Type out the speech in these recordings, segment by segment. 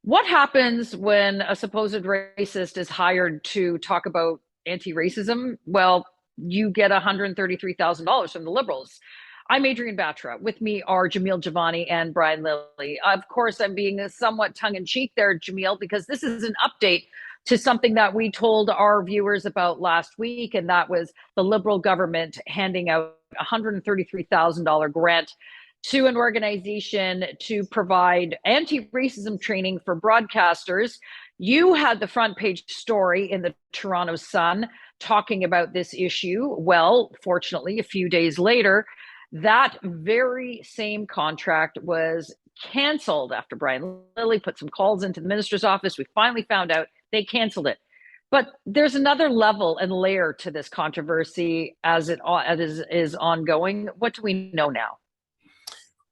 What happens when a supposed racist is hired to talk about anti-racism? Well, you get $133,000 from the Liberals. I'm Adrienne Batra. With me are Jamil Javani and Brian Lilly. Of course, I'm being somewhat tongue-in-cheek there, Jamil, because this is an update to something that we told our viewers about last week, and that was the Liberal government handing out a $133,000 grant to an organization to provide anti-racism training for broadcasters. You had the front page story in the Toronto Sun talking about this issue. Well, fortunately, a few days later, that very same contract was canceled after Brian Lilly put some calls into the minister's office. We finally found out they canceled it. But there's another level and layer to this controversy as it is ongoing. What do we know now?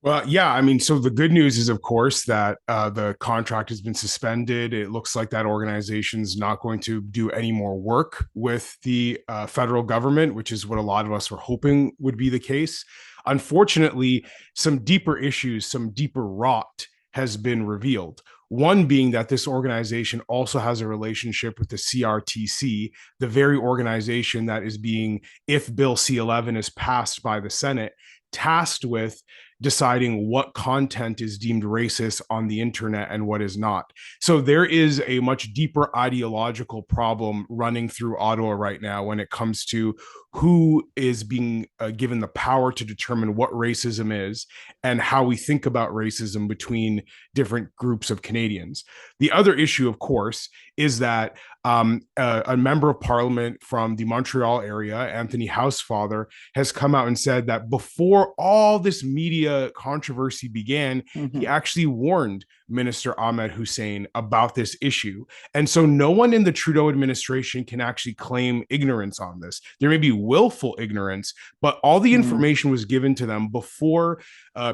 Well, yeah, I mean, so the good news is, of course, that the contract has been suspended. It looks like that organization's not going to do any more work with the federal government, which is what a lot of us were hoping would be the case. Unfortunately, some deeper issues, some deeper rot has been revealed. One being that this organization also has a relationship with the CRTC, the very organization that is being, if Bill C-11 is passed by the Senate, tasked with deciding what content is deemed racist on the internet and what is not. So there is a much deeper ideological problem running through Ottawa right now when it comes to who is being given the power to determine what racism is and how we think about racism between different groups of Canadians. The other issue, of course, is that a member of parliament from the Montreal area, Anthony Housefather, has come out and said that before all this media controversy began, he actually warned Minister Ahmed Hussein about this issue. And so no one in the Trudeau administration can actually claim ignorance on this. There may be willful ignorance, but all the information was given to them before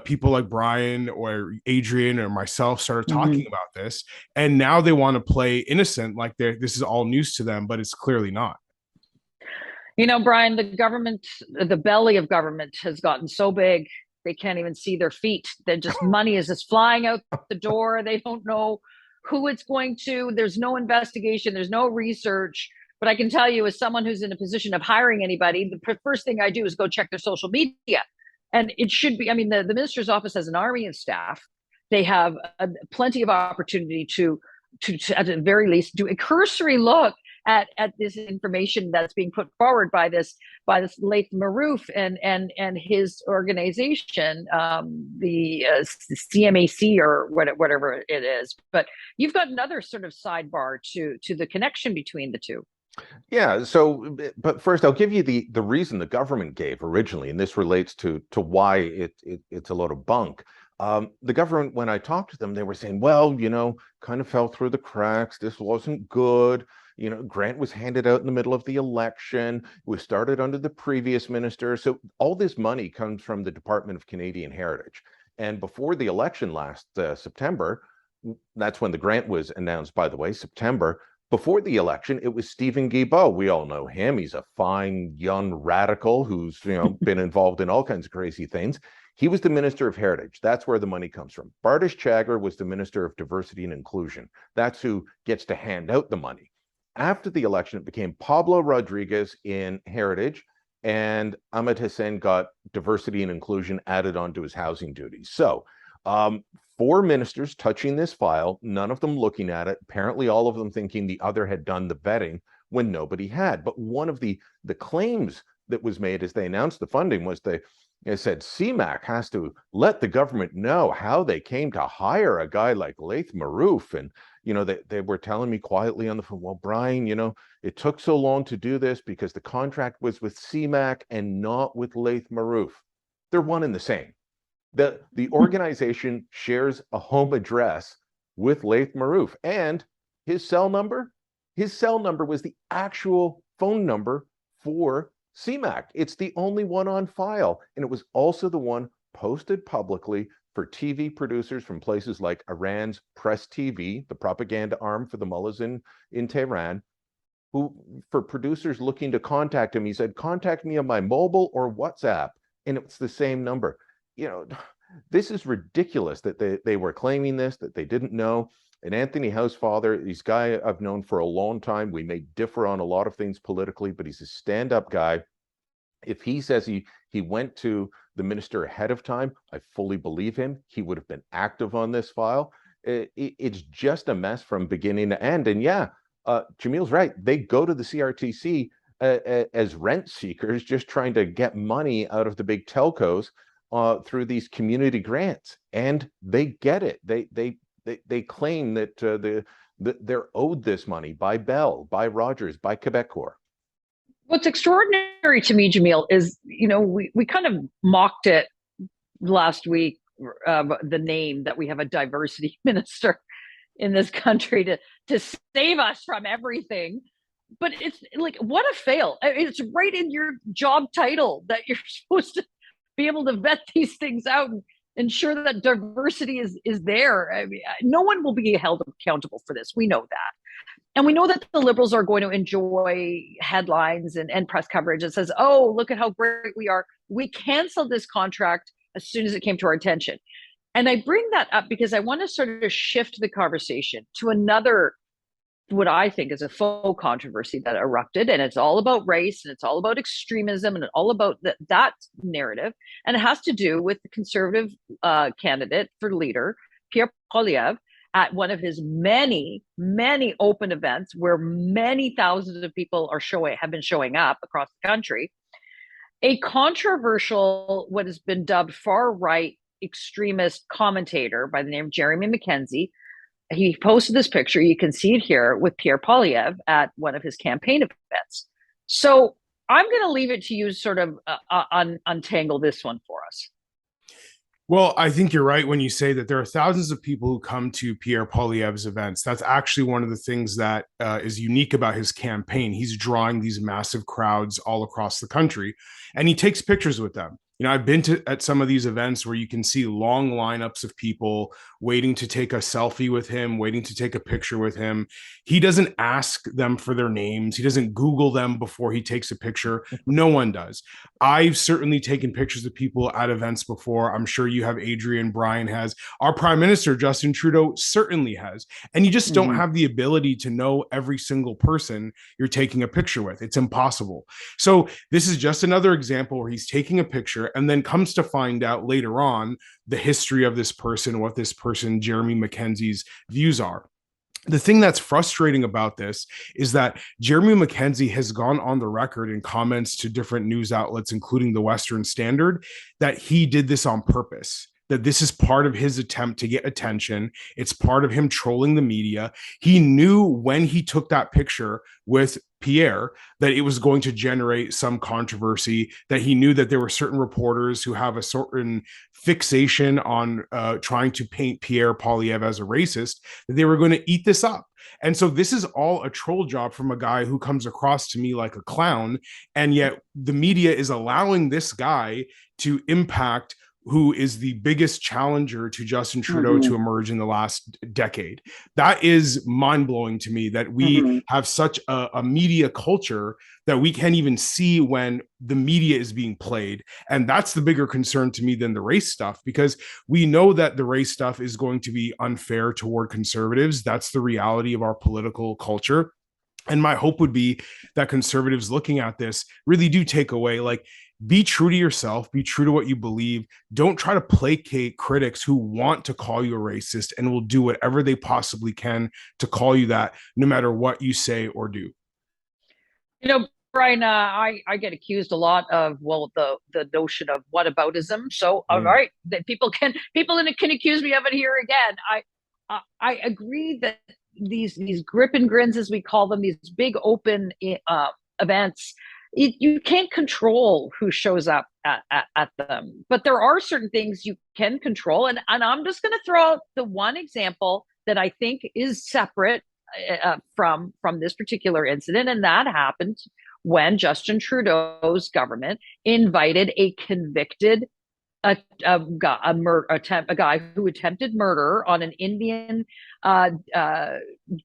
people like Brian or Adrian or myself started talking about this. And now they want to play innocent, like this is all news to them, but it's clearly not. You know, Brian, the government, the belly of government has gotten so big they can't even see their feet. They're just money is just flying out the door. They don't know who it's going to. There's no investigation. There's no research. But I can tell you, as someone who's in a position of hiring anybody, the first thing I do is go check their social media. And it should be, I mean, the minister's office has an army of staff. They have plenty of opportunity to, at the very least, do a cursory look at this information that's being put forward by this Laith Marouf and his organization, the CMAC or whatever it is. But you've got another sort of sidebar to the connection between the two. Yeah, so but first I'll give you the reason the government gave originally, and this relates to why it's a load of bunk. The government, when I talked to them, they were saying, well, kind of fell through the cracks. This wasn't good. Grant was handed out in the middle of the election. It was started under the previous minister. So all this money comes from the Department of Canadian Heritage. And before the election last September, that's when the grant was announced, by the way, September. Before the election, it was Stephen Guilbeault. We all know him. He's a fine young radical who's been involved in all kinds of crazy things. He was the Minister of Heritage. That's where the money comes from. Bardish Chagger was the Minister of Diversity and Inclusion. That's who gets to hand out the money. After the election, it became Pablo Rodriguez in Heritage, and Ahmed Hussein got Diversity and Inclusion added onto his housing duties. So four ministers touching this file, none of them looking at it, apparently all of them thinking the other had done the vetting when nobody had. But one of the claims that was made as they announced the funding was they said CMAC has to let the government know how they came to hire a guy like Laith Marouf. And, they were telling me quietly on the phone, well, Brian, it took so long to do this because the contract was with CMAC and not with Laith Marouf. They're one and the same. The organization shares a home address with Laith Marouf, and his cell number was the actual phone number for CMAC. It's the only one on file, and it was also the one posted publicly for TV producers from places like Iran's Press TV, the propaganda arm for the mullahs in Tehran, who, for producers looking to contact him, he said, contact me on my mobile or WhatsApp, and it's the same number. This is ridiculous that they were claiming this, that they didn't know. And Anthony Housefather, he's a guy I've known for a long time. We may differ on a lot of things politically, but he's a stand-up guy. If he says he went to the minister ahead of time, I fully believe him. He would have been active on this file. It's just a mess from beginning to end. And yeah, Jamil's right. They go to the CRTC as rent seekers, just trying to get money out of the big telcos through these community grants, and they get it. They claim that they're owed this money by Bell, by Rogers, by Quebecor. What's extraordinary to me, Jamil, is, we kind of mocked it last week, the name that we have a diversity minister in this country to save us from everything. But it's like, what a fail. It's right in your job title that you're supposed to be able to vet these things out and ensure that diversity is there. I mean, no one will be held accountable for this. We know that. And we know that the Liberals are going to enjoy headlines and press coverage that says, oh, look at how great we are. We canceled this contract as soon as it came to our attention. And I bring that up because I want to sort of shift the conversation to another, what I think is a faux controversy that erupted. And it's all about race, and it's all about extremism, and all about that narrative. And it has to do with the Conservative candidate for leader, Pierre Poilievre, at one of his many, many open events where many thousands of people have been showing up across the country. A controversial, what has been dubbed far-right extremist commentator by the name of Jeremy McKenzie. He posted this picture, you can see it here, with Pierre Poilievre at one of his campaign events. So I'm going to leave it to you to sort of untangle this one for us. Well, I think you're right when you say that there are thousands of people who come to Pierre Poilievre's events. That's actually one of the things that is unique about his campaign. He's drawing these massive crowds all across the country, and he takes pictures with them. I've been at some of these events where you can see long lineups of people waiting to take a selfie with him, waiting to take a picture with him. He doesn't ask them for their names. He doesn't Google them before he takes a picture. No one does. I've certainly taken pictures of people at events before. I'm sure you have, Adrian, Brian has. Our Prime Minister, Justin Trudeau, certainly has. And you just don't have the ability to know every single person you're taking a picture with. It's impossible. So this is just another example where he's taking a picture and then comes to find out later on the history of this person, what this person, Jeremy McKenzie's views are. The thing that's frustrating about this is that Jeremy McKenzie has gone on the record in comments to different news outlets, including the Western Standard, that he did this on purpose, that this is part of his attempt to get attention. It's part of him trolling the media. He knew when he took that picture with Pierre that it was going to generate some controversy, that he knew that there were certain reporters who have a certain fixation on trying to paint Pierre Poilievre as a racist, that they were going to eat this up. And so this is all a troll job from a guy who comes across to me like a clown. And yet the media is allowing this guy to impact who is the biggest challenger to Justin Trudeau to emerge in the last decade. That is mind-blowing to me, that we have such a media culture that we can't even see when the media is being played. And that's the bigger concern to me than the race stuff, because we know that the race stuff is going to be unfair toward Conservatives. That's the reality of our political culture. And my hope would be that Conservatives looking at this really do take away, like, be true to yourself, be true to what you believe. Don't try to placate critics who want to call you a racist and will do whatever they possibly can to call you that, no matter what you say or do. Brian, I get accused a lot of, the notion of whataboutism. So, all right, that people can accuse me of it here again. I agree that these grip and grins, as we call them, these big open events, you can't control who shows up at them, but there are certain things you can control. And I'm just going to throw out the one example that I think is separate from this particular incident. And that happened when Justin Trudeau's government invited a convicted a guy who attempted murder on an Indian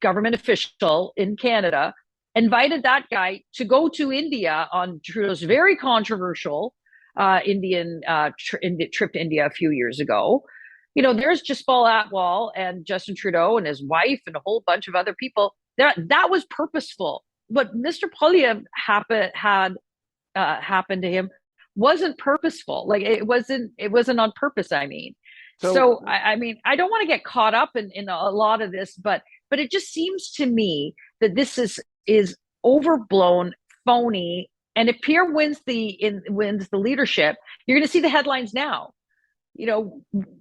government official in Canada, invited that guy to go to India on Trudeau's very controversial trip to India a few years ago. there's Jaspal Atwal and Justin Trudeau and his wife and a whole bunch of other people. That was purposeful. What Mr. Poilievre had happened to him wasn't purposeful. Like it wasn't on purpose. I mean, so I mean, I don't want to get caught up in a lot of this, but it just seems to me that this is overblown, phony. And if Pierre wins the leadership, you're going to see the headlines now.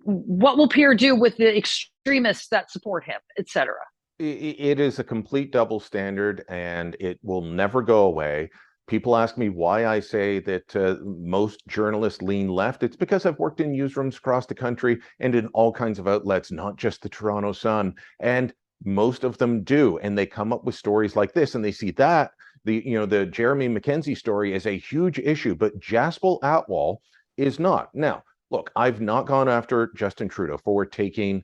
What will Pierre do with the extremists that support him, etc.? It is a complete double standard, and it will never go away. People ask me why I say that most journalists lean left. It's because I've worked in newsrooms across the country and in all kinds of outlets, not just the Toronto Sun. And most of them do. And they come up with stories like this, and they see that the Jeremy Mackenzie story is a huge issue, but Jaspal Atwal is not. Now, look, I've not gone after Justin Trudeau for taking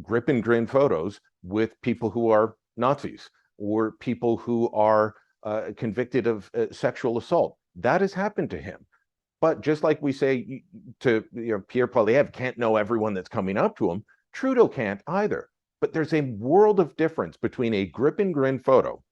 grip and grin photos with people who are Nazis or people who are convicted of sexual assault. That has happened to him. But just like we say to Pierre Poilievre can't know everyone that's coming up to him, Trudeau can't either. But there's a world of difference between a grip and grin photo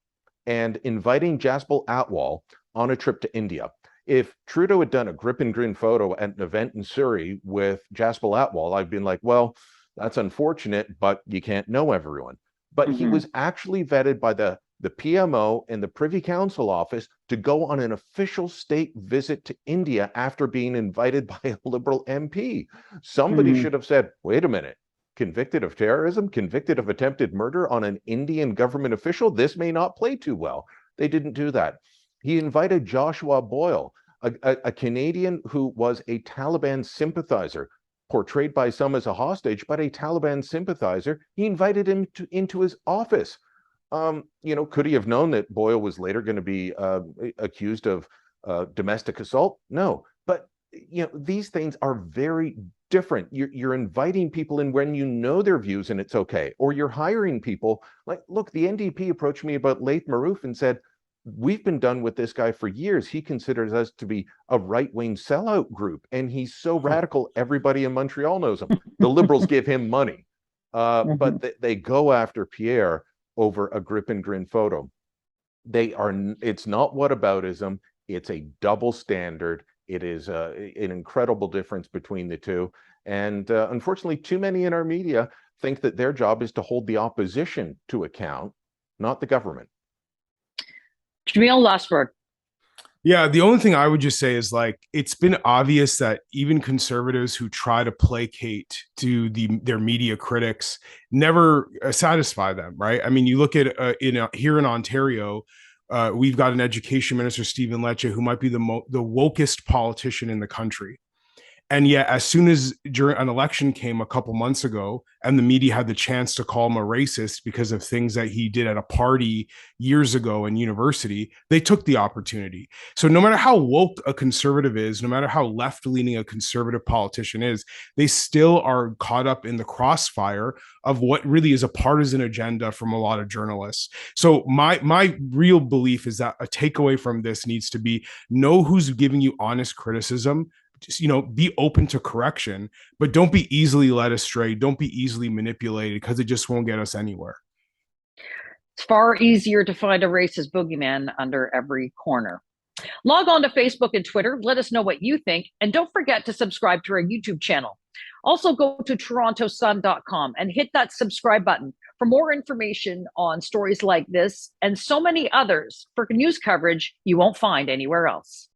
and inviting Jaspal Atwal on a trip to India. If Trudeau had done a grip and grin photo at an event in Surrey with Jaspal Atwal, I'd been like, well, that's unfortunate, but you can't know everyone. But he was actually vetted by the PMO and the Privy Council office to go on an official state visit to India after being invited by a Liberal MP. Somebody should have said, wait a minute, convicted of terrorism, convicted of attempted murder on an Indian government official? This may not play too well. They didn't do that. He invited Joshua Boyle, a Canadian who was a Taliban sympathizer, portrayed by some as a hostage, but a Taliban sympathizer. He invited him into his office. Could he have known that Boyle was later going to be accused of domestic assault? No. But these things are very different. You're inviting people in when you know their views and it's okay. Or you're hiring people. Like, look, the NDP approached me about Laith Marouf and said, we've been done with this guy for years. He considers us to be a right-wing sellout group, and he's so radical, everybody in Montreal knows him. The Liberals give him money, but they go after Pierre over a grip and grin photo. It's not whataboutism. It's a double standard. It is an incredible difference between the two. And unfortunately, too many in our media think that their job is to hold the opposition to account, not the government. Jamil, last word. Yeah, the only thing I would just say is, like, it's been obvious that even conservatives who try to placate to their media critics never satisfy them, right? I mean, you look at here in Ontario, we've got an education minister, Stephen Lecce, who might be the wokest politician in the country. And yet, as soon as during an election came a couple months ago, and the media had the chance to call him a racist because of things that he did at a party years ago in university, they took the opportunity. So no matter how woke a conservative is, no matter how left-leaning a conservative politician is, they still are caught up in the crossfire of what really is a partisan agenda from a lot of journalists. So my real belief is that a takeaway from this needs to be: know who's giving you honest criticism. Just, be open to correction, but don't be easily led astray. Don't be easily manipulated, because it just won't get us anywhere. It's far easier to find a racist boogeyman under every corner. Log on to Facebook and Twitter. Let us know what you think. And don't forget to subscribe to our YouTube channel. Also, go to torontosun.com and hit that subscribe button for more information on stories like this and so many others for news coverage you won't find anywhere else.